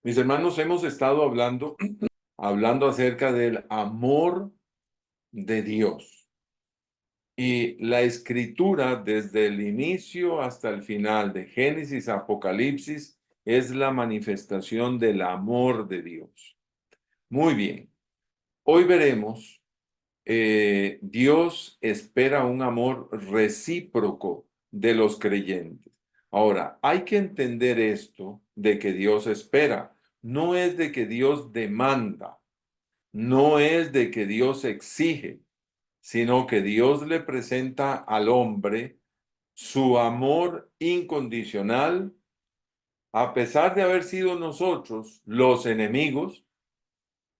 Mis hermanos, hemos estado hablando acerca del amor de Dios. Y la escritura, desde el inicio hasta el final, de Génesis a Apocalipsis, es la manifestación del amor de Dios. Muy bien. Hoy veremos, Dios espera un amor recíproco de los creyentes. Ahora, hay que entender esto de que Dios espera. No es de que Dios demanda. No es de que Dios exige, sino que Dios le presenta al hombre su amor incondicional, a pesar de haber sido nosotros los enemigos.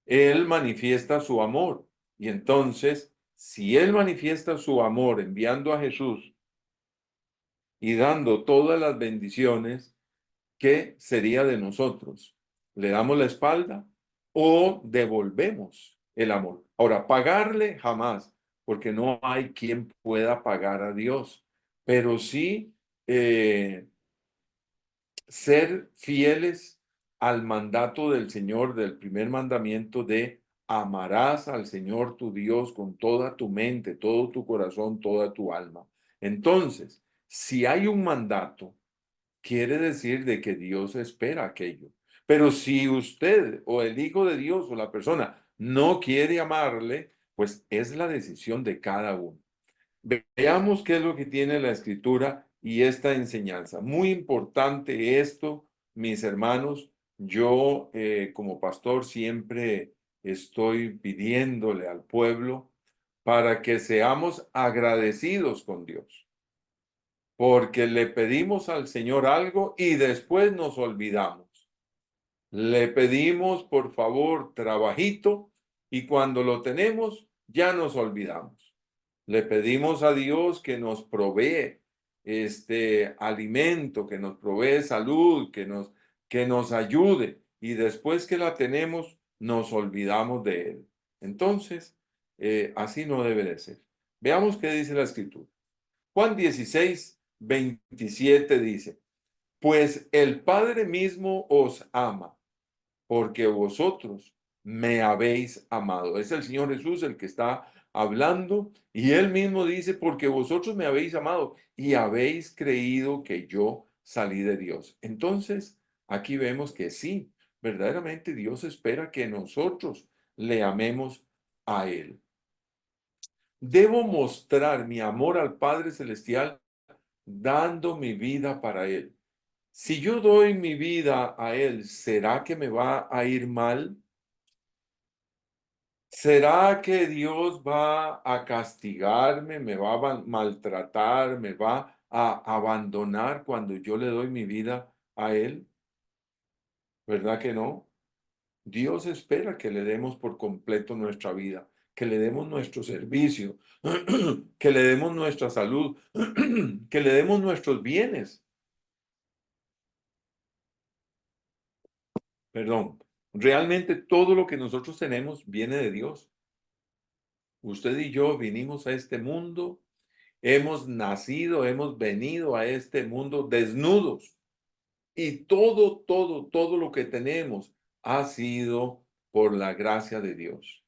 Él manifiesta su amor. Y entonces, si Él manifiesta su amor enviando a Jesús y dando todas las bendiciones, ¿qué sería de nosotros? ¿Le damos la espalda o devolvemos el amor? Ahora, pagarle jamás, porque no hay quien pueda pagar a Dios, pero sí ser fieles al mandato del Señor, del primer mandamiento de amarás al Señor tu Dios con toda tu mente, todo tu corazón, toda tu alma. Entonces, si hay un mandato, quiere decir de que Dios espera aquello. Pero si usted o el Hijo de Dios o la persona no quiere amarle, pues es la decisión de cada uno. Veamos qué es lo que tiene la Escritura y esta enseñanza. Muy importante esto, mis hermanos. Yo, como pastor, siempre estoy pidiéndole al pueblo para que seamos agradecidos con Dios, porque le pedimos al Señor algo y después nos olvidamos. Le pedimos, por favor, trabajito, y cuando lo tenemos, ya nos olvidamos. Le pedimos a Dios que nos provee este alimento, que nos provee salud, que nos ayude, y después que la tenemos, nos olvidamos de Él. Entonces, así no debe de ser. Veamos qué dice la Escritura. Juan 16:27 dice: Pues el Padre mismo os ama, porque vosotros me habéis amado. Es el Señor Jesús el que está hablando, y él mismo dice: porque vosotros me habéis amado y habéis creído que yo salí de Dios. Entonces, aquí vemos que sí, verdaderamente Dios espera que nosotros le amemos a Él. Debo mostrar mi amor al Padre Celestial dando mi vida para Él. Si yo doy mi vida a Él, ¿será que me va a ir mal? ¿Será que Dios va a castigarme, me va a maltratar, me va a abandonar cuando yo le doy mi vida a Él? ¿Verdad que no? Dios espera que le demos por completo nuestra vida, que le demos nuestro servicio, que le demos nuestra salud, que le demos nuestros bienes. Perdón, realmente todo lo que nosotros tenemos viene de Dios. Usted y yo vinimos a este mundo. Hemos nacido, hemos venido a este mundo desnudos, y todo lo que tenemos ha sido por la gracia de Dios.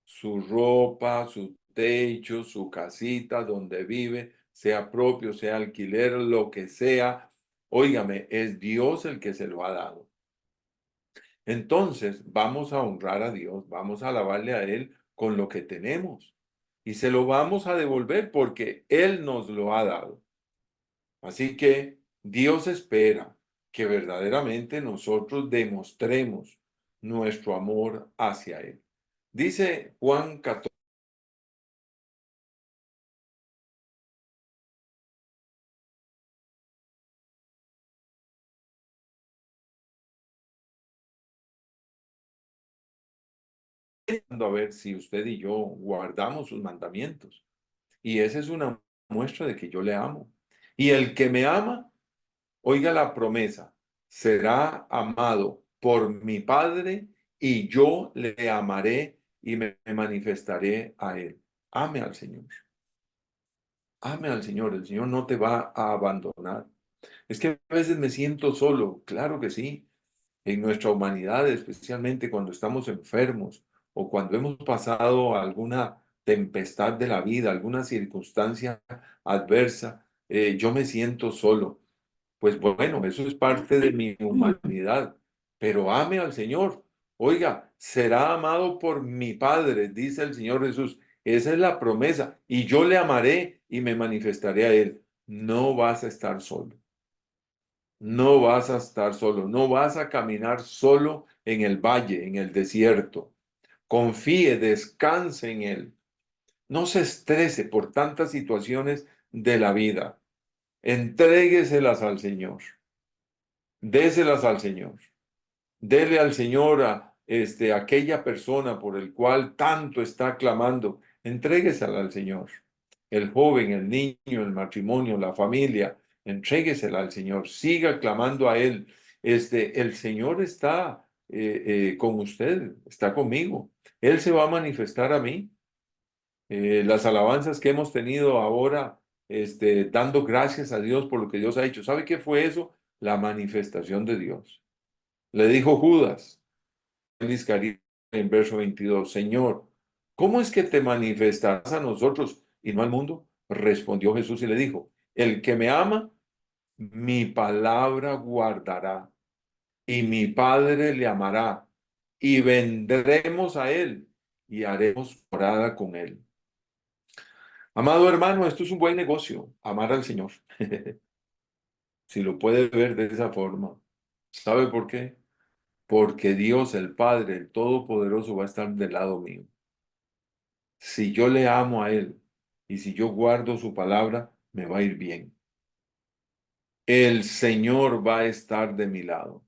Su ropa, su techo, su casita donde vive, sea propio, sea alquiler, lo que sea, óigame, es Dios el que se lo ha dado. Entonces, vamos a honrar a Dios, vamos a alabarle a Él con lo que tenemos, y se lo vamos a devolver porque Él nos lo ha dado. Así que Dios espera que verdaderamente nosotros demostremos nuestro amor hacia Él. Dice Juan 14, a ver si usted y yo guardamos sus mandamientos. Y esa es una muestra de que yo le amo. Y el que me ama, oiga la promesa, será amado por mi Padre, y yo le amaré y me manifestaré a Él. Ame al Señor. Ame al Señor, el Señor no te va a abandonar. Es que a veces me siento solo, claro que sí. en nuestra humanidad, especialmente cuando estamos enfermos o cuando hemos pasado alguna tempestad de la vida, alguna circunstancia adversa, yo me siento solo. Pues bueno, eso es parte de mi humanidad, pero ame al Señor. Oiga, será amado por mi Padre, dice el Señor Jesús. Esa es la promesa. Y yo le amaré y me manifestaré a Él. No vas a estar solo. No vas a estar solo. No vas a caminar solo en el valle, en el desierto. Confíe, descanse en Él. No se estrese por tantas situaciones de la vida. Entrégueselas al Señor. Déselas al Señor. Dele al Señor a aquella persona por el cual tanto está clamando. Entréguesela al Señor. El joven, el niño, el matrimonio, la familia, entréguesela al Señor. Siga clamando a Él. El Señor está con usted, está conmigo. Él se va a manifestar a mí. Las alabanzas que hemos tenido ahora, dando gracias a Dios por lo que Dios ha hecho. ¿Sabe qué fue eso? La manifestación de Dios. Le dijo Judas en Iscariote en verso 22, Señor, ¿cómo es que te manifestarás a nosotros y no al mundo? Respondió Jesús y le dijo, el que me ama, mi palabra guardará y mi Padre le amará y vendremos a él y haremos morada con él. Amado hermano, esto es un buen negocio, amar al Señor. Si lo puede ver de esa forma. ¿Sabe por qué? Porque Dios, el Padre, el Todopoderoso, va a estar del lado mío. Si yo le amo a Él y si yo guardo su palabra, me va a ir bien. El Señor va a estar de mi lado.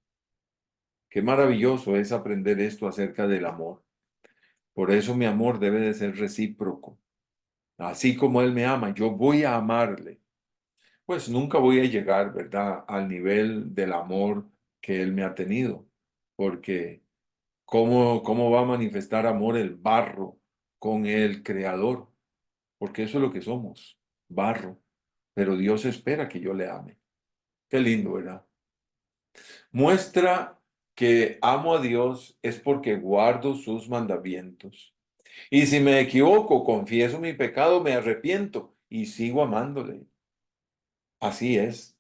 Qué maravilloso es aprender esto acerca del amor. Por eso mi amor debe de ser recíproco. Así como Él me ama, yo voy a amarle. Pues nunca voy a llegar, ¿verdad?, al nivel del amor que Él me ha tenido. Porque ¿cómo va a manifestar amor el barro con el creador? Porque eso es lo que somos, barro. Pero Dios espera que yo le ame. Qué lindo, ¿verdad? Muestra que amo a Dios es porque guardo sus mandamientos. Y si me equivoco, confieso mi pecado, me arrepiento y sigo amándole. Así es.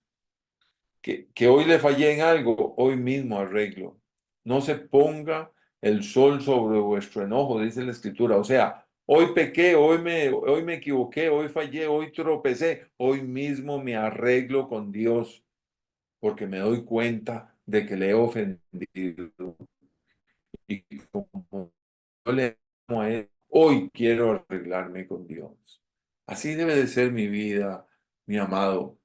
Que hoy le fallé en algo, hoy mismo arreglo. No se ponga el sol sobre vuestro enojo, dice la Escritura. O sea, hoy pequé, hoy me equivoqué, hoy fallé, hoy tropecé, hoy mismo me arreglo con Dios, porque me doy cuenta de que le he ofendido. Y como yo le amo a Él, hoy quiero arreglarme con Dios. Así debe de ser mi vida, mi amado.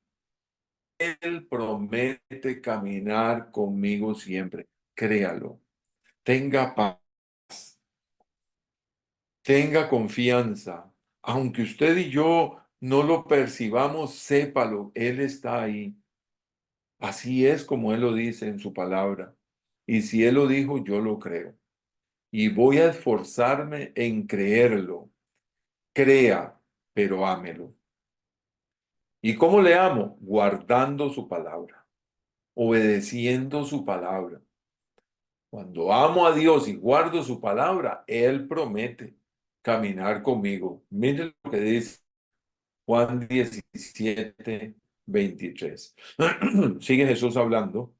Él promete caminar conmigo siempre. Créalo. Tenga paz. Tenga confianza. Aunque usted y yo no lo percibamos, sépalo. Él está ahí. Así es como Él lo dice en su palabra. Y si Él lo dijo, yo lo creo. Y voy a esforzarme en creerlo. Crea, pero ámelo. ¿Y cómo le amo? Guardando su palabra, obedeciendo su palabra. Cuando amo a Dios y guardo su palabra, Él promete caminar conmigo. Miren lo que dice Juan 17, 23. Sigue Jesús hablando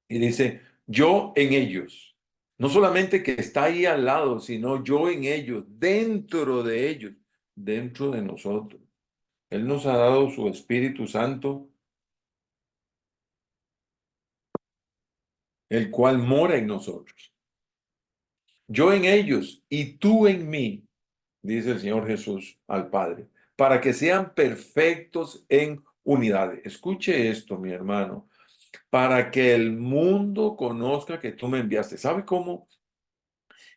y dice, yo en ellos, no solamente que está ahí al lado, sino yo en ellos, dentro de ellos, dentro de nosotros. Él nos ha dado su Espíritu Santo, el cual mora en nosotros. Yo en ellos y tú en mí, dice el Señor Jesús al Padre, para que sean perfectos en unidad. Escuche esto, mi hermano, para que el mundo conozca que tú me enviaste. ¿Sabe cómo?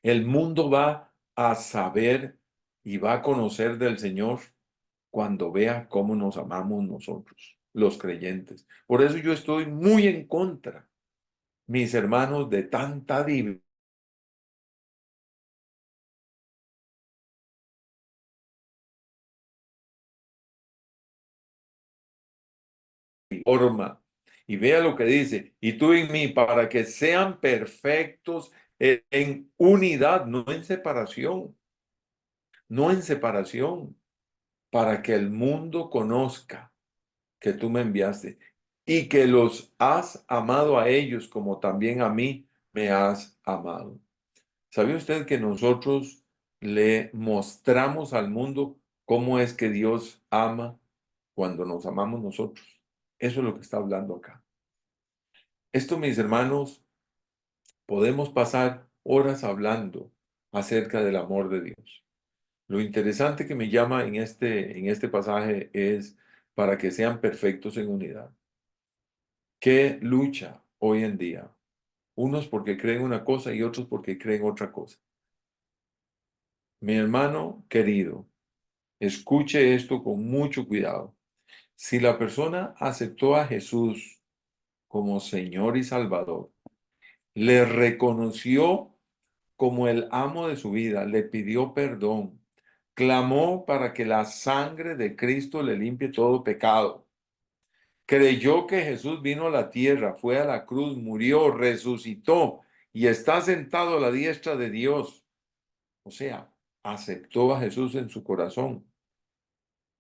El mundo va a saber y va a conocer del Señor cuando vea cómo nos amamos nosotros, los creyentes. Por eso yo estoy muy en contra, mis hermanos, de tanta forma Y vea lo que dice, y tú en mí, para que sean perfectos en unidad, no en separación, no en separación, para que el mundo conozca que tú me enviaste y que los has amado a ellos como también a mí me has amado. ¿Sabe usted que nosotros le mostramos al mundo cómo es que Dios ama cuando nos amamos nosotros? Eso es lo que está hablando acá. Esto, mis hermanos, podemos pasar horas hablando acerca del amor de Dios. Lo interesante que me llama en este pasaje es para que sean perfectos en unidad. ¿Qué lucha hoy en día? Unos porque creen una cosa y otros porque creen otra cosa. Mi hermano querido, escuche esto con mucho cuidado. Si la persona aceptó a Jesús como Señor y Salvador, le reconoció como el amo de su vida, le pidió perdón, clamó para que la sangre de Cristo le limpie todo pecado, creyó que Jesús vino a la tierra, fue a la cruz, murió, resucitó y está sentado a la diestra de Dios. O sea, aceptó a Jesús en su corazón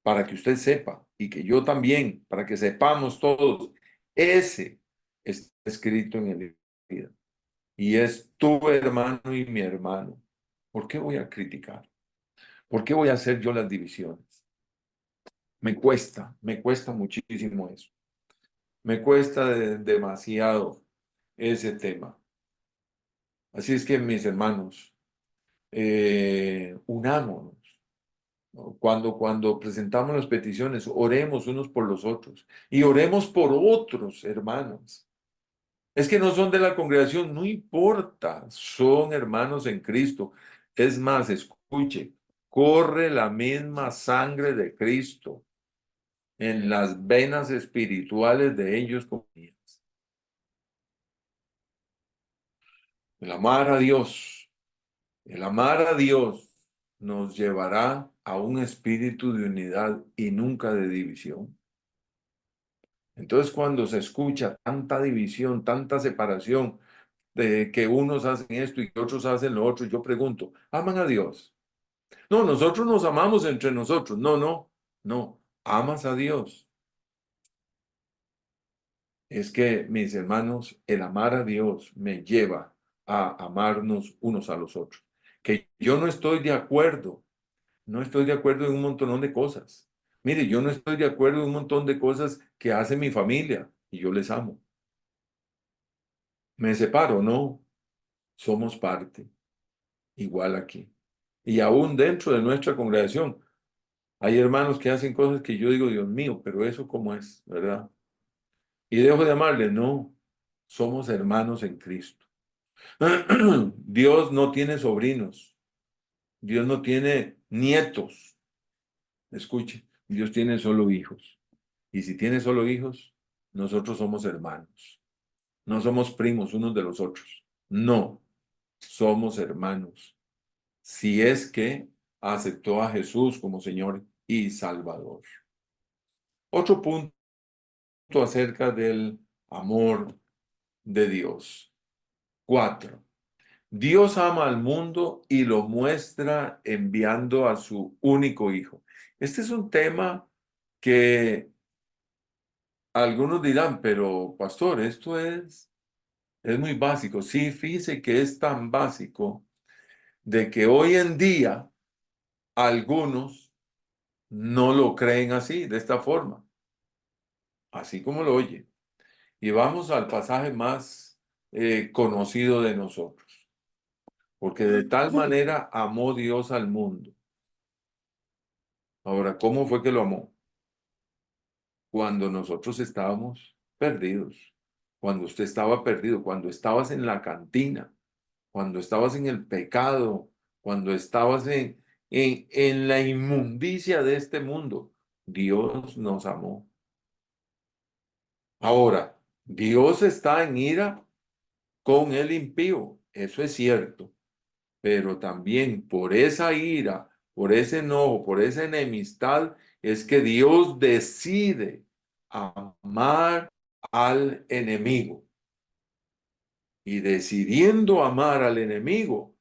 para que usted sepa y que yo también, para que sepamos todos, ese está escrito en el libro y es tu hermano y mi hermano. ¿Por qué voy a criticar? ¿Por qué voy a hacer yo las divisiones? Me cuesta muchísimo eso. Me cuesta demasiado ese tema. Así es que, mis hermanos, unámonos, ¿no? Cuando presentamos las peticiones, oremos unos por los otros y oremos por otros hermanos. Es que no son de la congregación, no importa, son hermanos en Cristo. Es más, escuche, corre la misma sangre de Cristo en las venas espirituales de ellos como mías. El amar a Dios, el amar a Dios nos llevará a un espíritu de unidad y nunca de división. Entonces, cuando se escucha tanta división, tanta separación, de que unos hacen esto y que otros hacen lo otro, yo pregunto, ¿aman a Dios? No, nosotros nos amamos entre nosotros. No, no, no. ¿Amas a Dios? Es que, mis hermanos, el amar a Dios me lleva a amarnos unos a los otros. Que yo no estoy de acuerdo, no estoy de acuerdo en un montón de cosas. Mire, yo no estoy de acuerdo en un montón de cosas que hace mi familia y yo les amo. ¿Me separo? No, somos parte, igual aquí. Y aún dentro de nuestra congregación, hay hermanos que hacen cosas que yo digo, Dios mío, pero eso cómo es, ¿verdad? Y dejo de amarle, no, somos hermanos en Cristo. Dios no tiene sobrinos, Dios no tiene nietos, escuche, Dios tiene solo hijos. Y si tiene solo hijos, nosotros somos hermanos, no somos primos unos de los otros, no, somos hermanos. Si es que aceptó a Jesús como Señor y Salvador. Otro punto acerca del amor de Dios. 4. Dios ama al mundo y lo muestra enviando a su único hijo. Este es un tema que algunos dirán, pero pastor, es muy básico. Sí, fíjese que es tan básico de que hoy en día algunos no lo creen así, de esta forma, así como lo oye. Y vamos al pasaje más conocido de nosotros. Porque de tal manera amó Dios al mundo. Ahora, ¿cómo fue que lo amó? Cuando nosotros estábamos perdidos, cuando usted estaba perdido, cuando estabas en la cantina, cuando estabas en el pecado, cuando estabas en la inmundicia de este mundo, Dios nos amó. Ahora, Dios está en ira con el impío, eso es cierto, pero también por esa ira, por ese enojo, por esa enemistad, es que Dios decide amar al enemigo. Y decidiendo amar al enemigo,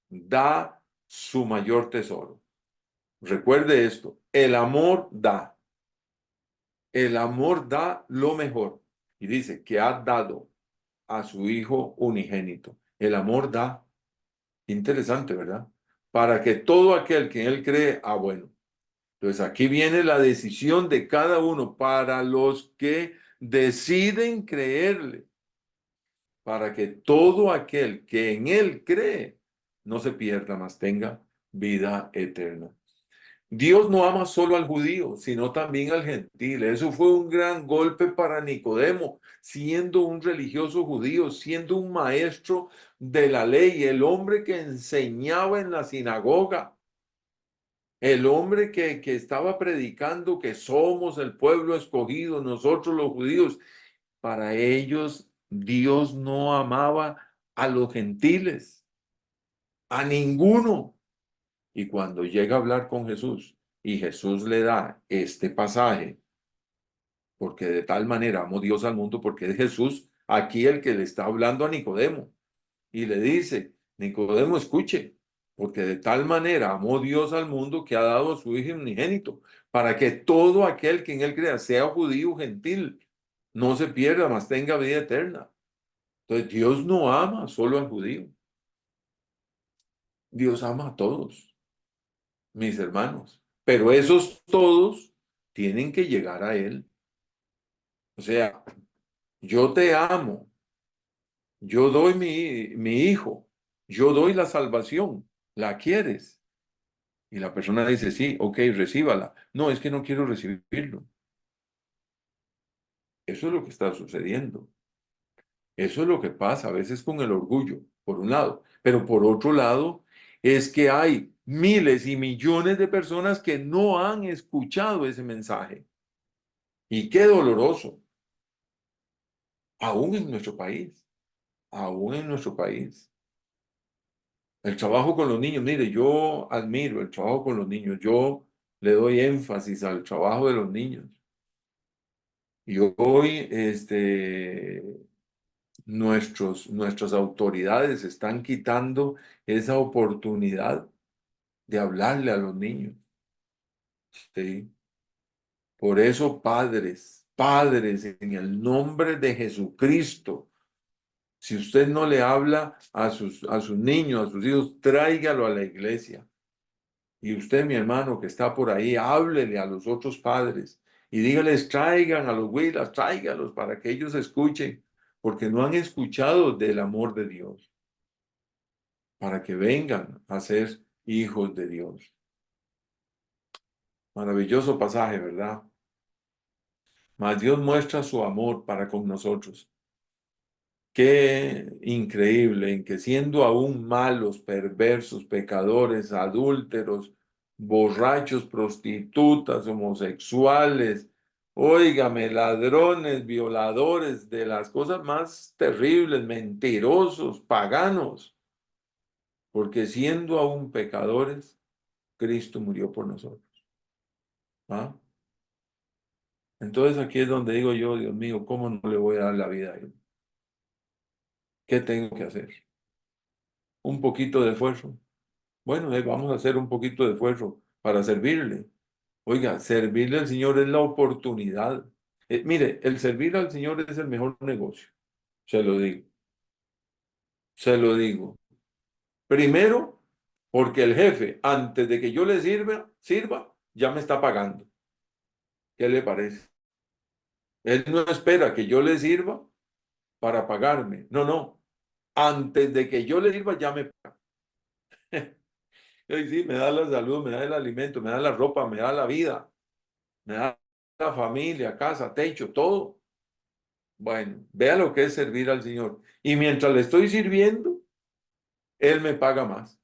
da su mayor tesoro. Recuerde esto, el amor da lo mejor. Y dice que ha dado a su Hijo unigénito. El amor da, interesante, ¿verdad? Para que todo aquel que en él cree, bueno. Entonces aquí viene la decisión de cada uno para los que deciden creerle, para que todo aquel que en él cree no se pierda, mas tenga vida eterna. Dios no ama solo al judío, sino también al gentil. Eso fue un gran golpe para Nicodemo, siendo un religioso judío, siendo un maestro de la ley, el hombre que enseñaba en la sinagoga, el hombre que estaba predicando que somos el pueblo escogido, nosotros los judíos. Para ellos, Dios no amaba a los gentiles, a ninguno. Y cuando llega a hablar con Jesús y Jesús le da este pasaje, porque de tal manera amó Dios al mundo, porque es Jesús aquí el que le está hablando a Nicodemo y le dice, Nicodemo, escuche, porque de tal manera amó Dios al mundo que ha dado a su Hijo unigénito, para que todo aquel que en él crea, sea judío o gentil, no se pierda, mas tenga vida eterna. Entonces Dios no ama solo al judío, Dios ama a todos, mis hermanos, pero esos todos tienen que llegar a Él. O sea, yo te amo, yo doy mi hijo, yo doy la salvación, ¿la quieres? Y la persona dice, sí, ok, recíbala. No, es que no quiero recibirlo. Eso es lo que está sucediendo. Eso es lo que pasa a veces con el orgullo, por un lado. Pero por otro lado, es que hay miles y millones de personas que no han escuchado ese mensaje. Y qué doloroso, aún en nuestro país, aún en nuestro país. El trabajo con los niños, mire, yo admiro el trabajo con los niños, yo le doy énfasis al trabajo de los niños. Y hoy, nuestras autoridades están quitando esa oportunidad de hablarle a los niños. ¿Sí? Por eso, padres, en el nombre de Jesucristo, si usted no le habla a sus niños, a sus hijos, tráigalo a la iglesia. Y usted, mi hermano, que está por ahí, háblele a los otros padres y dígales, traigan a los huilas, tráigalos para que ellos escuchen, porque no han escuchado del amor de Dios, para que vengan a ser hijos de Dios. Maravilloso pasaje, ¿verdad? Mas Dios muestra su amor para con nosotros. Qué increíble en que siendo aún malos, perversos, pecadores, adúlteros, borrachos, prostitutas, homosexuales, óigame, ladrones, violadores, de las cosas más terribles, mentirosos, paganos, porque siendo aún pecadores, Cristo murió por nosotros. ¿Ah? Entonces aquí es donde digo yo, Dios mío, ¿cómo no le voy a dar la vida a él? ¿Qué tengo que hacer? Un poquito de esfuerzo. Bueno, vamos a hacer un poquito de esfuerzo para servirle. Oiga, servirle al Señor es la oportunidad. Mire, el servir al Señor es el mejor negocio. Se lo digo. Se lo digo. Primero, porque el jefe, antes de que yo le sirva, ya me está pagando. ¿Qué le parece? Él no espera que yo le sirva para pagarme. No, no. Antes de que yo le sirva, ya me paga. Sí, me da la salud, me da el alimento, me da la ropa, me da la vida. Me da la familia, casa, techo, todo. Bueno, vea lo que es servir al Señor. Y mientras le estoy sirviendo, Él me paga más.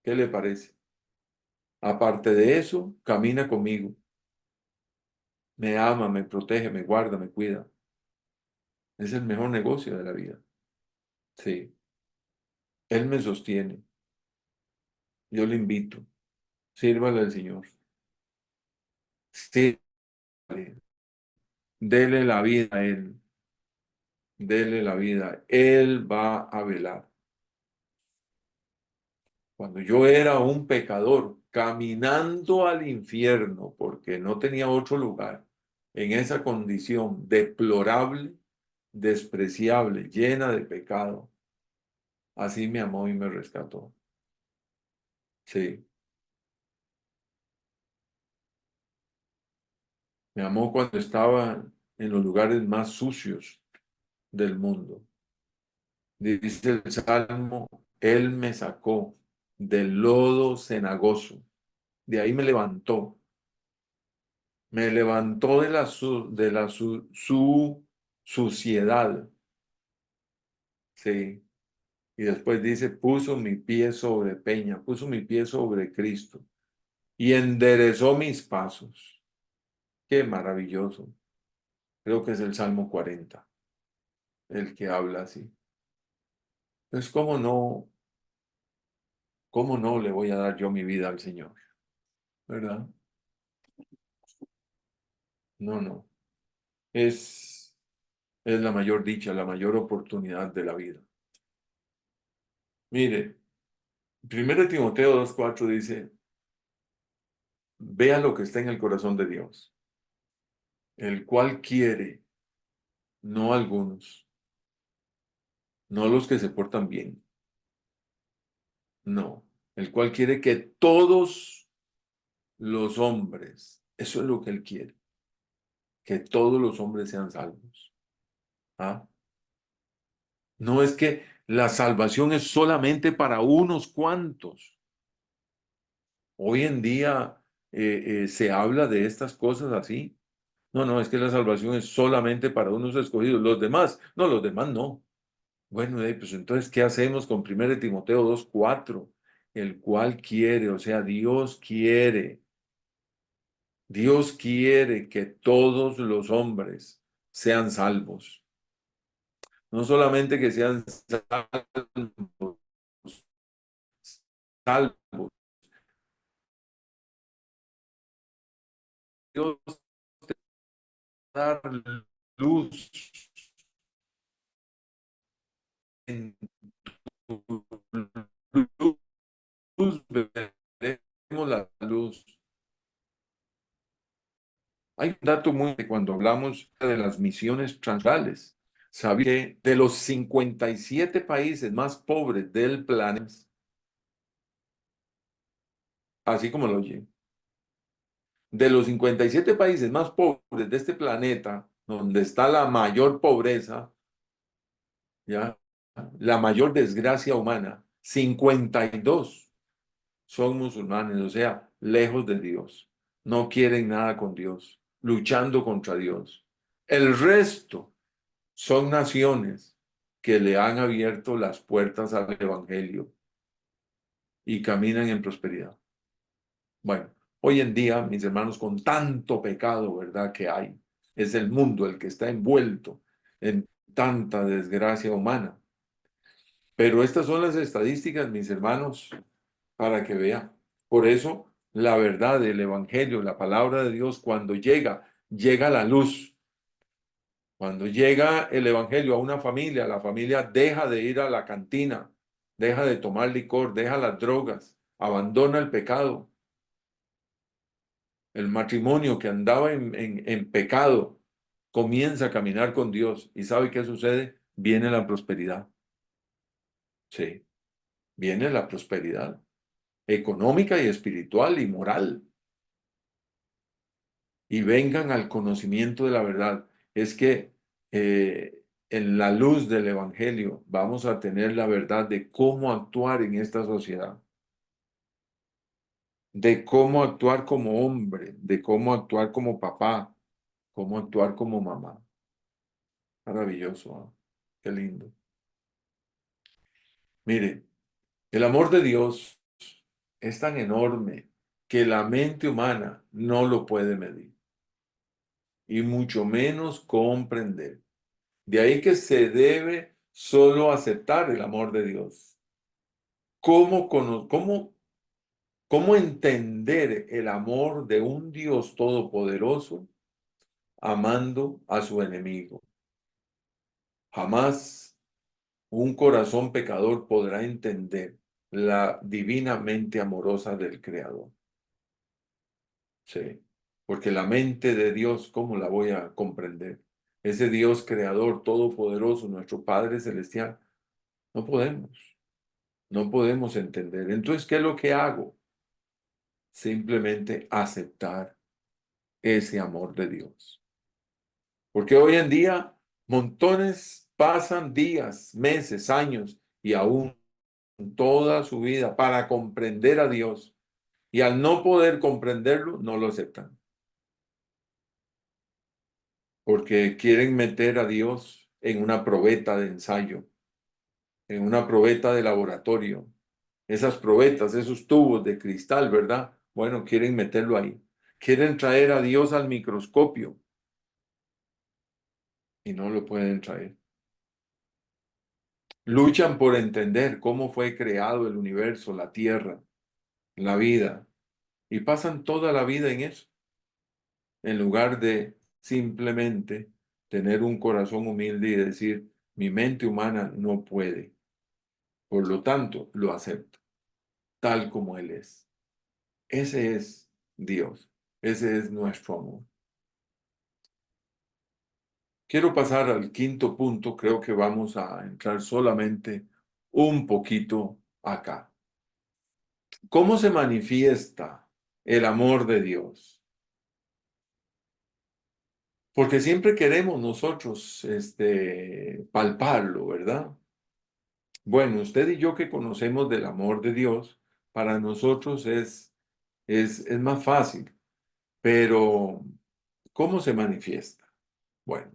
¿Qué le parece? Aparte de eso, camina conmigo. Me ama, me protege, me guarda, me cuida. Es el mejor negocio de la vida. Sí. Él me sostiene. Yo le invito. Sírvale al Señor. Sírvale. Dele la vida a Él, dele la vida. Él va a velar. Cuando yo era un pecador, caminando al infierno, porque no tenía otro lugar, en esa condición deplorable, despreciable, llena de pecado, así me amó y me rescató. Sí, me amó cuando estaba en los lugares más sucios del mundo. Dice el Salmo, Él me sacó del lodo cenagoso, de ahí me levantó de su suciedad, sí. Y después dice, puso mi pie sobre peña, puso mi pie sobre Cristo y enderezó mis pasos. Qué maravilloso. Creo que es el Salmo 40 el que habla así. Entonces, cómo no le voy a dar yo mi vida al Señor? ¿Verdad? No, no. Es, es la mayor dicha, la mayor oportunidad de la vida. Mire, 1 Timoteo 2:4 dice, vea lo que está en el corazón de Dios, el cual quiere, no algunos, no los que se portan bien, no, el cual quiere que todos los hombres, eso es lo que él quiere, que todos los hombres sean salvos. ¿Ah? No es que la salvación es solamente para unos cuantos. Hoy en día se habla de estas cosas así. No, no, es que la salvación es solamente para unos escogidos. Los demás, no, los demás no. Bueno, pues entonces, ¿qué hacemos con 1 Timoteo 2:4? El cual quiere, o sea, Dios quiere que todos los hombres sean salvos. No solamente que sean salvos, salvos. Dios te va a dar luz en tu luz, veremos la luz. Hay un dato muy cuando hablamos de las misiones transversales. ¿Sabía que de los 57 países más pobres del planeta, así como lo oyen, de los 57 países más pobres de este planeta, donde está la mayor pobreza, ya, la mayor desgracia humana, 52 son musulmanes, o sea, lejos de Dios, no quieren nada con Dios, luchando contra Dios. El resto son naciones que le han abierto las puertas al Evangelio y caminan en prosperidad. Bueno, hoy en día, mis hermanos, con tanto pecado, ¿verdad? Que hay, es el mundo el que está envuelto en tanta desgracia humana. Pero estas son las estadísticas, mis hermanos, para que vean. Por eso, la verdad del Evangelio, la palabra de Dios, cuando llega la luz. Cuando llega el Evangelio a una familia, la familia deja de ir a la cantina, deja de tomar licor, deja las drogas, abandona el pecado. El matrimonio que andaba en pecado comienza a caminar con Dios. ¿Y sabe qué sucede? Viene la prosperidad. Sí, viene la prosperidad económica y espiritual y moral. Y vengan al conocimiento de la verdad. Es que en la luz del Evangelio vamos a tener la verdad de cómo actuar en esta sociedad, de cómo actuar como hombre, de cómo actuar como papá, cómo actuar como mamá. Maravilloso, ¿ah? Qué lindo. Mire, el amor de Dios es tan enorme que la mente humana no lo puede medir y mucho menos comprender. De ahí que se debe solo aceptar el amor de Dios. ¿Cómo entender el amor de un Dios todopoderoso? amando a su enemigo. Jamás un corazón pecador podrá entender la divinamente amorosa del Creador. Sí, porque la mente de Dios, ¿cómo la voy a comprender? Ese Dios creador, todopoderoso, nuestro Padre Celestial, no podemos, no podemos entender. Entonces, ¿qué es lo que hago? Simplemente aceptar ese amor de Dios. Porque hoy en día montones pasan días, meses, años y aún toda su vida para comprender a Dios. Y al no poder comprenderlo, no lo aceptan. Porque quieren meter a Dios en una probeta de ensayo, en una probeta de laboratorio. Esas probetas, esos tubos de cristal, ¿verdad? Bueno, quieren meterlo ahí. Quieren traer a Dios al microscopio y no lo pueden traer. Luchan por entender cómo fue creado el universo, la tierra, la vida, y pasan toda la vida en eso, en lugar de simplemente tener un corazón humilde y decir, mi mente humana no puede. Por lo tanto, lo acepto, tal como Él es. Ese es Dios. Ese es nuestro amor. Quiero pasar al quinto punto. Creo que vamos a entrar solamente un poquito acá. ¿Cómo se manifiesta el amor de Dios? Porque siempre queremos nosotros palparlo, ¿verdad? Bueno, usted y yo que conocemos del amor de Dios, para nosotros es más fácil, pero ¿cómo se manifiesta? Bueno,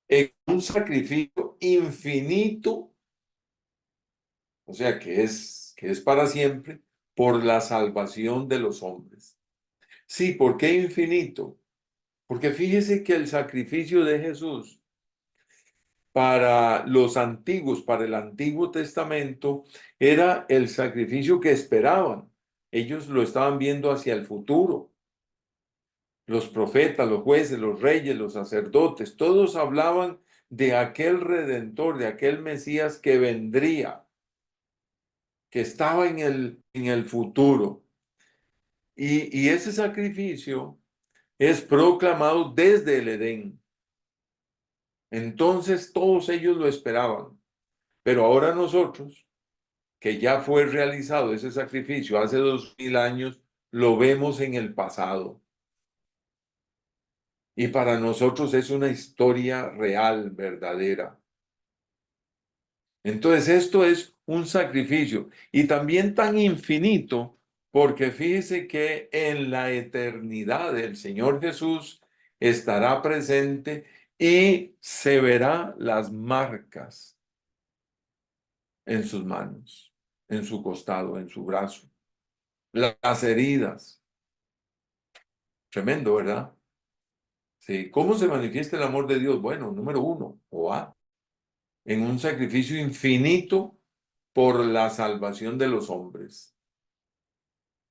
en un sacrificio infinito, o sea, que es para siempre, por la salvación de los hombres. Sí, ¿por qué infinito? Porque fíjese que el sacrificio de Jesús para los antiguos, para el Antiguo Testamento, era el sacrificio que esperaban. Ellos lo estaban viendo hacia el futuro. Los profetas, los jueces, los reyes, los sacerdotes, todos hablaban de aquel redentor, de aquel Mesías que vendría, que estaba en el futuro. Y ese sacrificio es proclamado desde el Edén. Entonces todos ellos lo esperaban. Pero ahora nosotros, que ya fue realizado ese sacrificio hace 2000 años, lo vemos en el pasado. Y para nosotros es una historia real, verdadera. Entonces esto es un sacrificio y también tan infinito, porque fíjese que en la eternidad el Señor Jesús estará presente y se verá las marcas en sus manos, en su costado, en su brazo, las heridas. Tremendo, ¿verdad? Sí. ¿Cómo se manifiesta el amor de Dios? Bueno, número uno, en un sacrificio infinito por la salvación de los hombres.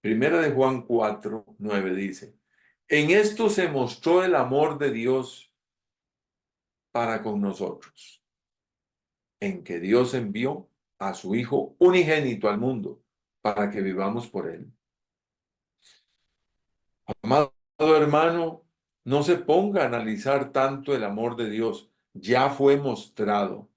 Primera de Juan 4:9 dice, en esto se mostró el amor de Dios para con nosotros, en que Dios envió a su Hijo unigénito al mundo para que vivamos por él. Amado hermano, no se ponga a analizar tanto el amor de Dios. Ya fue mostrado,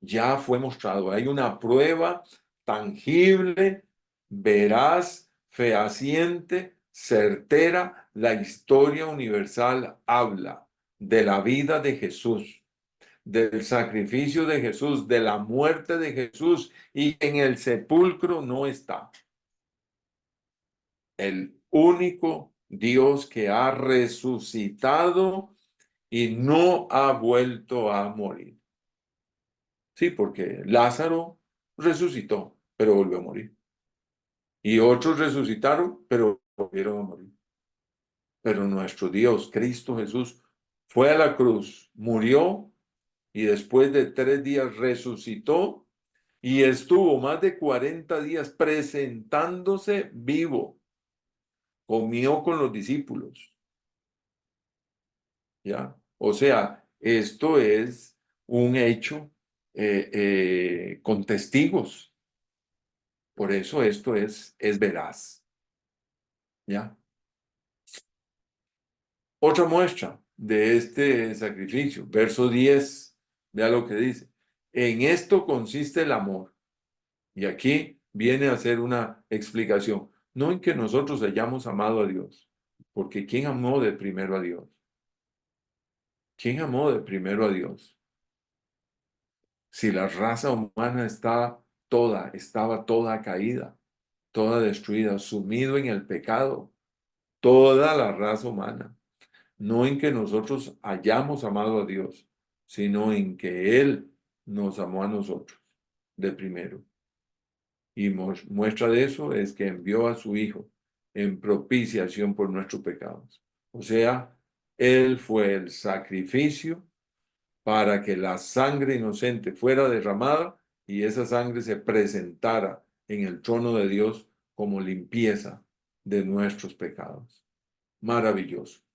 ya fue mostrado. Hay una prueba tangible, veraz, fehaciente, certera. La historia universal habla de la vida de Jesús, del sacrificio de Jesús, de la muerte de Jesús, y en el sepulcro no está. El único Dios que ha resucitado y no ha vuelto a morir. Sí, porque Lázaro resucitó, pero volvió a morir. Y otros resucitaron, pero volvieron a morir. Pero nuestro Dios, Cristo Jesús, fue a la cruz, murió y después de 3 días resucitó y estuvo más de 40 días presentándose vivo. Comió con los discípulos. ¿ya? O sea, esto es un hecho con testigos. Por eso esto es veraz, ¿ya? Otra muestra de este sacrificio, verso 10, vea lo que dice. En esto consiste el amor. Y aquí viene a hacer una explicación. No en que nosotros hayamos amado a Dios, porque ¿quién amó de primero a Dios? ¿Quién amó de primero a Dios? Si la raza humana estaba toda caída, toda destruida, sumido en el pecado, toda la raza humana. No en que nosotros hayamos amado a Dios, sino en que Él nos amó a nosotros de primero. Y muestra de eso es que envió a su Hijo en propiciación por nuestros pecados. O sea, Él fue el sacrificio para que la sangre inocente fuera derramada y esa sangre se presentara en el trono de Dios como limpieza de nuestros pecados. Maravilloso.